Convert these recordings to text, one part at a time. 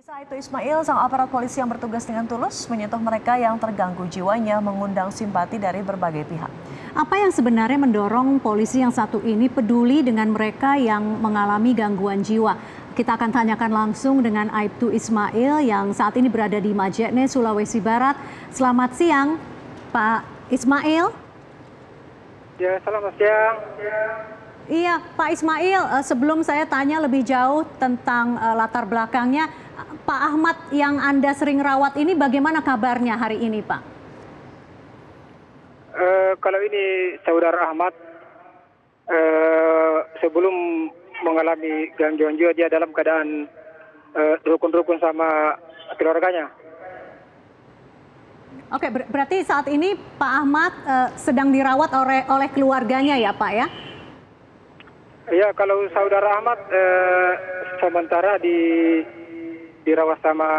Saat itu Ismail, sang aparat polisi yang bertugas dengan tulus menyentuh mereka yang terganggu jiwanya, mengundang simpati dari berbagai pihak. Apa yang sebenarnya mendorong polisi yang satu ini peduli dengan mereka yang mengalami gangguan jiwa? Kita akan tanyakan langsung dengan Aibtu Ismail yang saat ini berada di Majene, Sulawesi Barat. Selamat siang, Pak Ismail. Ya, selamat siang. Iya, Pak Ismail, sebelum saya tanya lebih jauh tentang latar belakangnya, Pak Ahmad yang Anda sering rawat ini bagaimana kabarnya hari ini, Pak? Kalau ini saudara Ahmad, sebelum mengalami gangguan jiwa dia dalam keadaan rukun-rukun sama keluarganya. Oke, berarti saat ini Pak Ahmad sedang dirawat oleh keluarganya ya, Pak ya? Ya, kalau saudara Ahmad sementara dirawat sama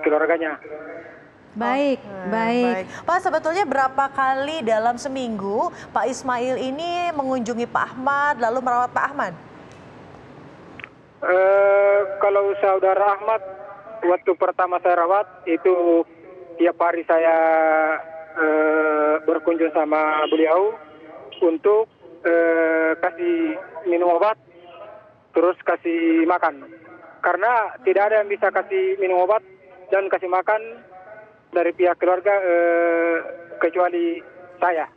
keluarganya. Baik, baik. Pak, sebetulnya berapa kali dalam seminggu Pak Ismail ini mengunjungi Pak Ahmad lalu merawat Pak Ahmad? Kalau saudara Ahmad, waktu pertama saya rawat itu tiap hari saya berkunjung sama beliau untuk kasih minum obat, terus kasih makan. Karena tidak ada yang bisa kasih minum obat dan kasih makan dari pihak keluarga kecuali saya.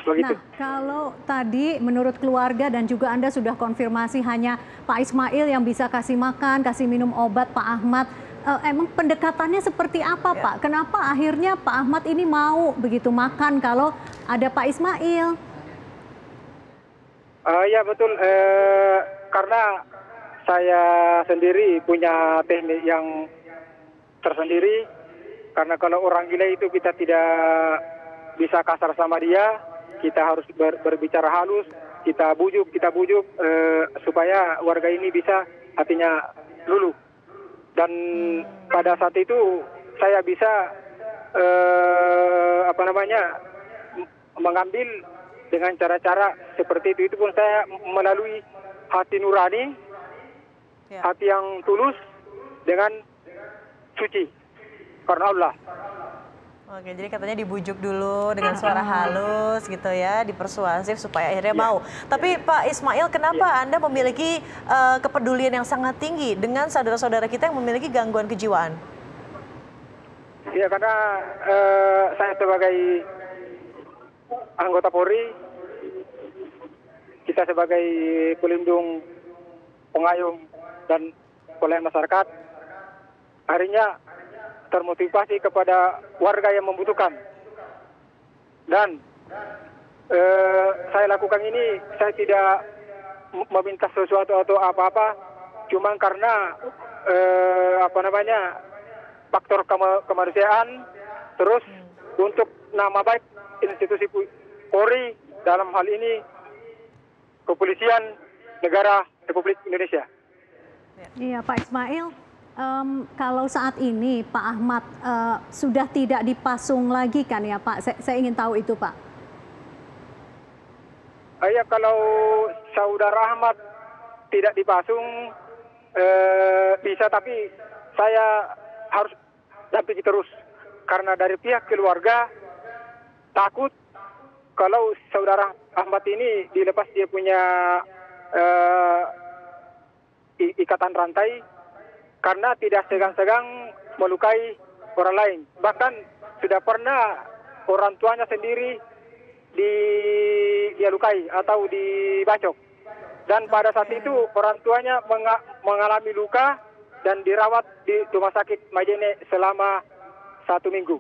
Begitu. Nah, kalau tadi menurut keluarga dan juga Anda sudah konfirmasi hanya Pak Ismail yang bisa kasih makan, kasih minum obat Pak Ahmad. Emang pendekatannya seperti apa, Pak? Kenapa akhirnya Pak Ahmad ini mau begitu makan kalau ada Pak Ismail? Ya betul, karena saya sendiri punya teknik yang tersendiri. Karena kalau orang gila itu kita tidak bisa kasar sama dia, kita harus berbicara halus, kita bujuk supaya warga ini bisa hatinya luluh. Dan pada saat itu saya bisa mengambil dengan cara-cara seperti itu pun saya melalui hati nurani, hati yang tulus dengan suci karena Allah. Oke, jadi katanya dibujuk dulu dengan suara halus gitu ya, dipersuasif supaya akhirnya mau. Tapi Pak Ismail, kenapa Anda memiliki kepedulian yang sangat tinggi dengan saudara-saudara kita yang memiliki gangguan kejiwaan? Ya, karena saya sebagai anggota Polri, kita sebagai pelindung, pengayom, dan pelayan masyarakat, harinya termotivasi kepada warga yang membutuhkan. Dan saya lakukan ini, saya tidak meminta sesuatu atau apa-apa, cuma karena faktor kemanusiaan, terus untuk nama baik institusi Polri, dalam hal ini Kepolisian Negara Republik Indonesia. Iya, Pak Ismail. Kalau saat ini Pak Ahmad sudah tidak dipasung lagi kan ya Pak? Saya ingin tahu itu Pak. Ya, kalau saudara Ahmad tidak dipasung bisa, tapi saya harus dampingi terus. Karena dari pihak keluarga takut kalau saudara Ahmad ini dilepas dia punya ikatan rantai, karena tidak segan-segan melukai orang lain. Bahkan sudah pernah orang tuanya sendiri dia lukai atau dibacok. Dan pada saat itu orang tuanya mengalami luka dan dirawat di rumah sakit Majene selama 1 minggu.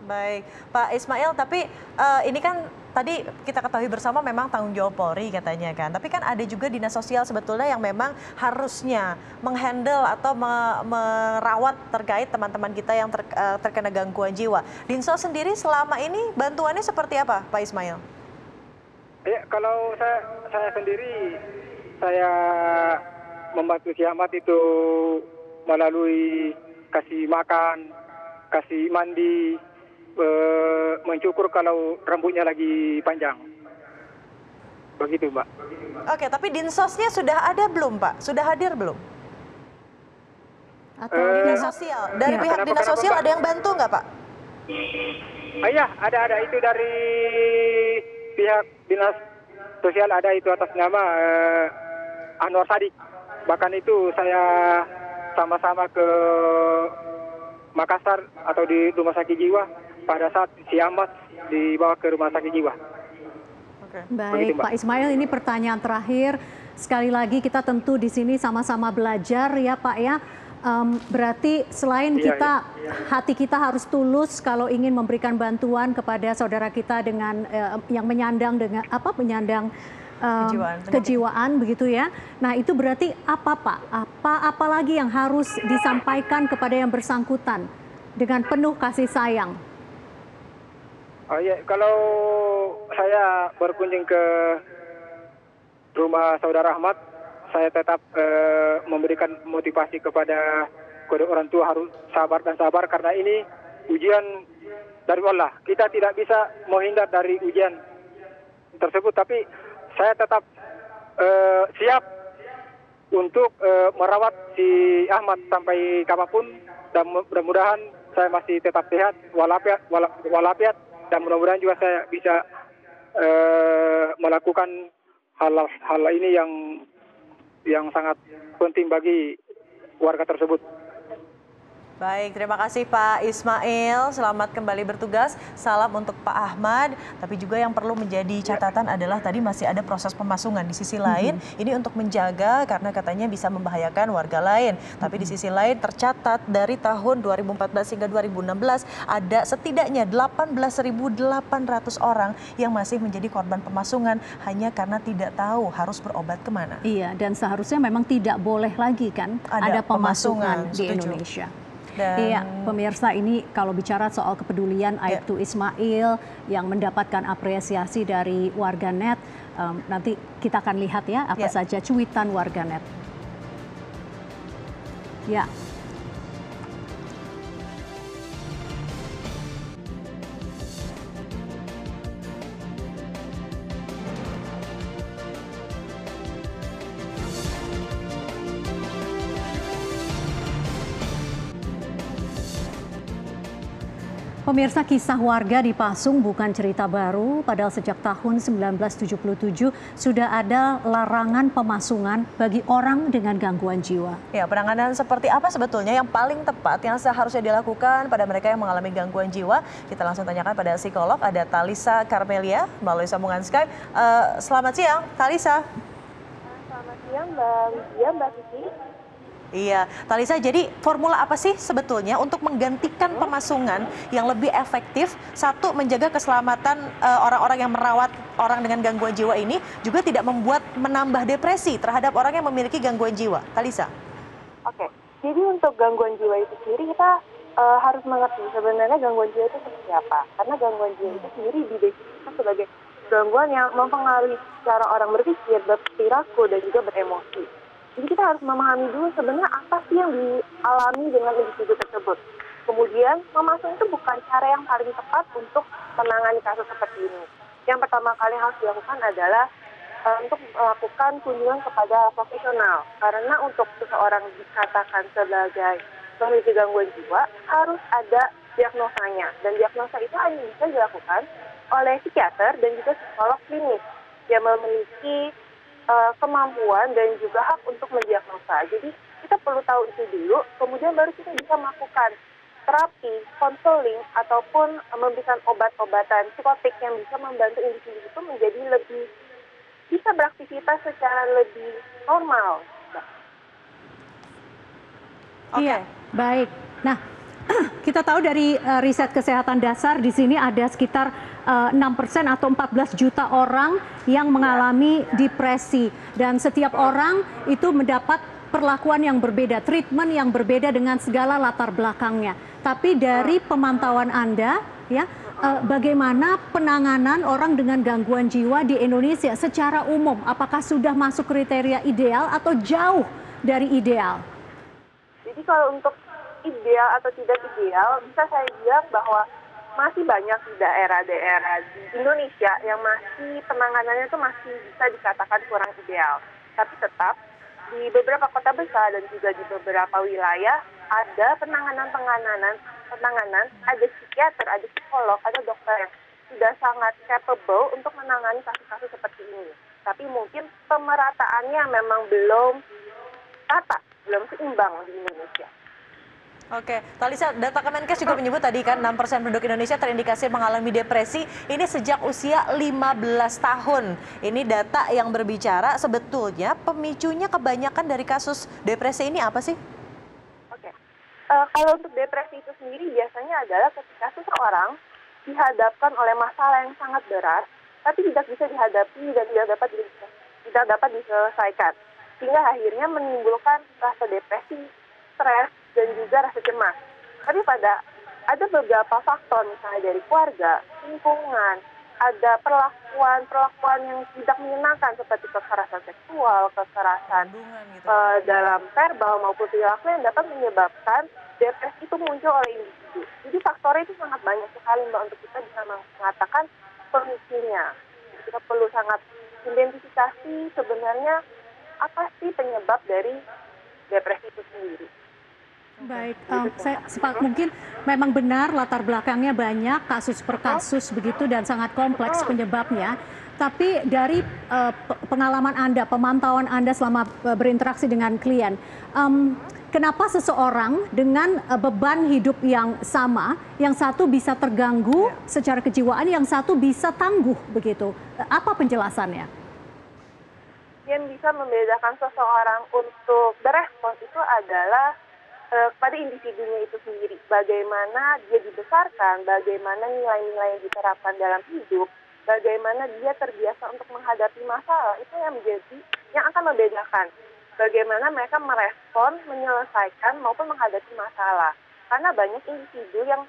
Baik, Pak Ismail, tapi ini kan tadi kita ketahui bersama memang tanggung jawab Polri katanya kan. Tapi kan ada juga dinas sosial sebetulnya yang memang harusnya menghandle atau merawat terkait teman-teman kita yang terkena gangguan jiwa. Dinsos sendiri selama ini bantuannya seperti apa, Pak Ismail? Ya, kalau saya sendiri, saya membantu si Ahmad itu melalui kasih makan, kasih mandi, mencukur kalau rambutnya lagi panjang. Begitu, Mbak. Oke, tapi dinsosnya sudah ada belum, Pak? Sudah hadir belum? Atau Dinas pihak sosial. Dari ya. pihak dinas Kenapa, sosial Mbak? ada yang bantu nggak, Pak? Iya, ada itu dari pihak dinas sosial, ada itu atas nama Anwar Sadik. Bahkan itu saya sama-sama ke Makassar atau di rumah sakit jiwa pada saat si Ahmad dibawa ke rumah sakit jiwa. Oke. Baik, Begitu, Mbak. Pak Ismail, ini pertanyaan terakhir. Sekali lagi kita tentu di sini sama-sama belajar ya Pak ya. Berarti selain Iya, kita, hati kita harus tulus kalau ingin memberikan bantuan kepada saudara kita dengan yang menyandang dengan menyandang kejiwaan begitu ya. Nah itu berarti apa Pak? Apa lagi yang harus disampaikan kepada yang bersangkutan dengan penuh kasih sayang? Oh iya, kalau saya berkunjung ke rumah saudara Ahmad, saya tetap memberikan motivasi kepada kedua orang tua harus sabar dan sabar karena ini ujian dari Allah. Kita tidak bisa menghindar dari ujian tersebut, tapi saya tetap siap untuk merawat si Ahmad sampai kapanpun dan mudah-mudahan saya masih tetap sehat walafiat dan mudah-mudahan juga saya bisa melakukan hal ini yang sangat penting bagi warga tersebut. Baik, terima kasih Pak Ismail. Selamat kembali bertugas. Salam untuk Pak Ahmad. Tapi juga yang perlu menjadi catatan adalah tadi masih ada proses pemasungan. Di sisi lain, ini untuk menjaga karena katanya bisa membahayakan warga lain. Tapi di sisi lain tercatat dari tahun 2014 hingga 2016 ada setidaknya 18.800 orang yang masih menjadi korban pemasungan hanya karena tidak tahu harus berobat kemana. Iya, dan seharusnya memang tidak boleh lagi kan ada pemasungan di Indonesia. Iya, pemirsa, ini kalau bicara soal kepedulian Aibtu Ismail yang mendapatkan apresiasi dari warganet, nanti kita akan lihat ya apa saja cuitan warganet. Ya. Pemirsa, kisah warga di Pasung bukan cerita baru. Padahal sejak tahun 1977 sudah ada larangan pemasungan bagi orang dengan gangguan jiwa. Ya, penanganan seperti apa sebetulnya yang paling tepat yang seharusnya dilakukan pada mereka yang mengalami gangguan jiwa? Kita langsung tanyakan pada psikolog, ada Talisa Carmelia melalui sambungan Skype. Selamat siang, Talisa. Selamat siang, Mbak Lydia, Mbak Kiki. Iya, Talisa, jadi formula apa sih sebetulnya untuk menggantikan pemasungan yang lebih efektif? Satu, menjaga keselamatan orang-orang yang merawat orang dengan gangguan jiwa ini, juga tidak menambah depresi terhadap orang yang memiliki gangguan jiwa. Talisa. Oke, jadi untuk gangguan jiwa itu sendiri kita harus mengerti sebenarnya gangguan jiwa itu seperti apa. Karena gangguan jiwa itu sendiri didefinisikan sebagai gangguan yang mempengaruhi cara orang berpikir, berperilaku, dan juga beremosi. Jadi kita harus memahami dulu sebenarnya apa sih yang dialami dengan individu tersebut. Kemudian memasung itu bukan cara yang paling tepat untuk menangani kasus seperti ini. Yang pertama kali harus dilakukan adalah untuk melakukan kunjungan kepada profesional. Karena untuk seseorang dikatakan sebagai memiliki gangguan jiwa harus ada diagnosanya. Dan diagnosa itu hanya bisa dilakukan oleh psikiater dan juga psikolog klinis yang memiliki kemampuan dan juga hak untuk mendiagnosa. Jadi kita perlu tahu itu dulu, kemudian baru kita bisa melakukan terapi, konseling, ataupun memberikan obat-obatan psikotik yang bisa membantu individu itu menjadi lebih bisa beraktivitas secara lebih normal. Iya, baik. Nah, kita tahu dari riset kesehatan dasar di sini ada sekitar 6% atau 14 juta orang yang mengalami depresi. Dan setiap orang itu mendapat perlakuan yang berbeda, treatment yang berbeda dengan segala latar belakangnya. Tapi dari pemantauan Anda, ya, bagaimana penanganan orang dengan gangguan jiwa di Indonesia secara umum? Apakah sudah masuk kriteria ideal atau jauh dari ideal? Jadi kalau untuk ideal atau tidak ideal, bisa saya bilang bahwa masih banyak di daerah-daerah di Indonesia yang masih penanganannya itu masih bisa dikatakan kurang ideal. Tapi tetap di beberapa kota besar dan juga di beberapa wilayah ada penanganan, ada psikiater, ada psikolog, ada dokter yang sudah sangat capable untuk menangani kasus-kasus seperti ini. Tapi mungkin pemerataannya memang belum rata, belum seimbang di Indonesia. Oke, Talisa, data Kemenkes juga menyebut tadi kan 6% penduduk Indonesia terindikasi mengalami depresi. Ini sejak usia 15 tahun. Ini data yang berbicara sebetulnya pemicunya kebanyakan dari kasus depresi ini apa sih? Oke. Kalau untuk depresi itu sendiri biasanya adalah ketika seseorang dihadapkan oleh masalah yang sangat berat, tapi tidak bisa dihadapi dan tidak dapat diselesaikan, sehingga akhirnya menimbulkan rasa depresi, stres, dan juga rasa cemas. Tapi ada beberapa faktor, misalnya dari keluarga, lingkungan, ada perlakuan yang tidak menyenangkan seperti kekerasan seksual, kekerasan dalam verbal maupun perilaku yang dapat menyebabkan depresi itu muncul oleh individu. Jadi faktornya itu sangat banyak sekali Mbak untuk kita bisa mengatakan pemicunya. Kita perlu sangat identifikasi sebenarnya apa sih penyebab dari depresi itu sendiri. Baik, saya mungkin memang benar latar belakangnya banyak, kasus per kasus begitu dan sangat kompleks penyebabnya. Tapi dari pengalaman Anda, pemantauan Anda selama berinteraksi dengan klien, kenapa seseorang dengan beban hidup yang sama, yang satu bisa terganggu secara kejiwaan, yang satu bisa tangguh begitu? Apa penjelasannya? Yang bisa membedakan seseorang untuk berespons itu adalah pada individunya itu sendiri. Bagaimana dia dibesarkan, bagaimana nilai-nilai yang diterapkan dalam hidup, bagaimana dia terbiasa untuk menghadapi masalah, itu yang akan membedakan bagaimana mereka merespon, menyelesaikan maupun menghadapi masalah. Karena banyak individu yang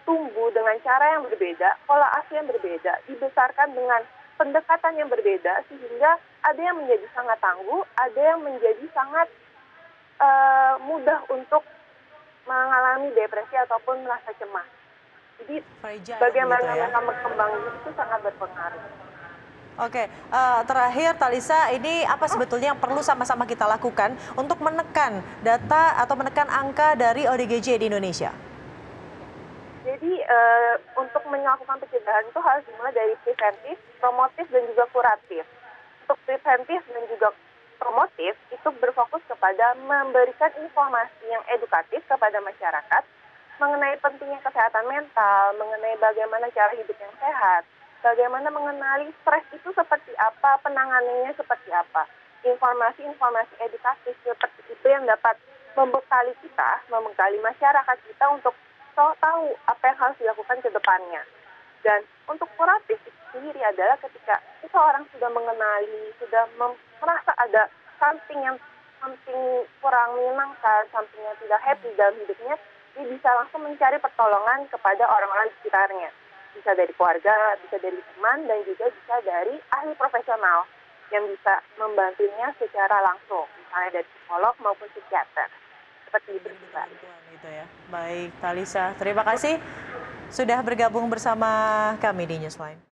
tumbuh dengan cara yang berbeda, pola asuh yang berbeda, dibesarkan dengan pendekatan yang berbeda, sehingga ada yang menjadi sangat tangguh, ada yang menjadi sangat mudah untuk mengalami depresi ataupun merasa cemas. Jadi bagaimana mereka berkembang itu sangat berpengaruh. Oke, terakhir Talisa, ini apa sebetulnya yang perlu sama-sama kita lakukan untuk menekan data atau menekan angka dari ODGJ di Indonesia? Jadi untuk melakukan pencegahan itu harus dimulai dari preventif, promotif, dan juga kuratif. Untuk preventif dan juga promotif itu berfokus kepada memberikan informasi yang edukatif kepada masyarakat mengenai pentingnya kesehatan mental, mengenai bagaimana cara hidup yang sehat, bagaimana mengenali stres itu seperti apa, penanganannya seperti apa. Informasi-informasi edukatif seperti itu yang dapat membekali kita, membekali masyarakat kita untuk tahu apa yang harus dilakukan ke depannya. Dan untuk kuratif itu sendiri adalah ketika seseorang sudah mengenali, sudah merasa ada something kurang menyenangkan, something yang tidak happy dalam hidupnya, dia bisa langsung mencari pertolongan kepada orang-orang di sekitarnya. Bisa dari keluarga, bisa dari teman, dan juga bisa dari ahli profesional yang bisa membantunya secara langsung, misalnya dari psikolog maupun psikiater. Seperti itu, Mbak. Baik, Talisa, terima kasih sudah bergabung bersama kami di Newsline.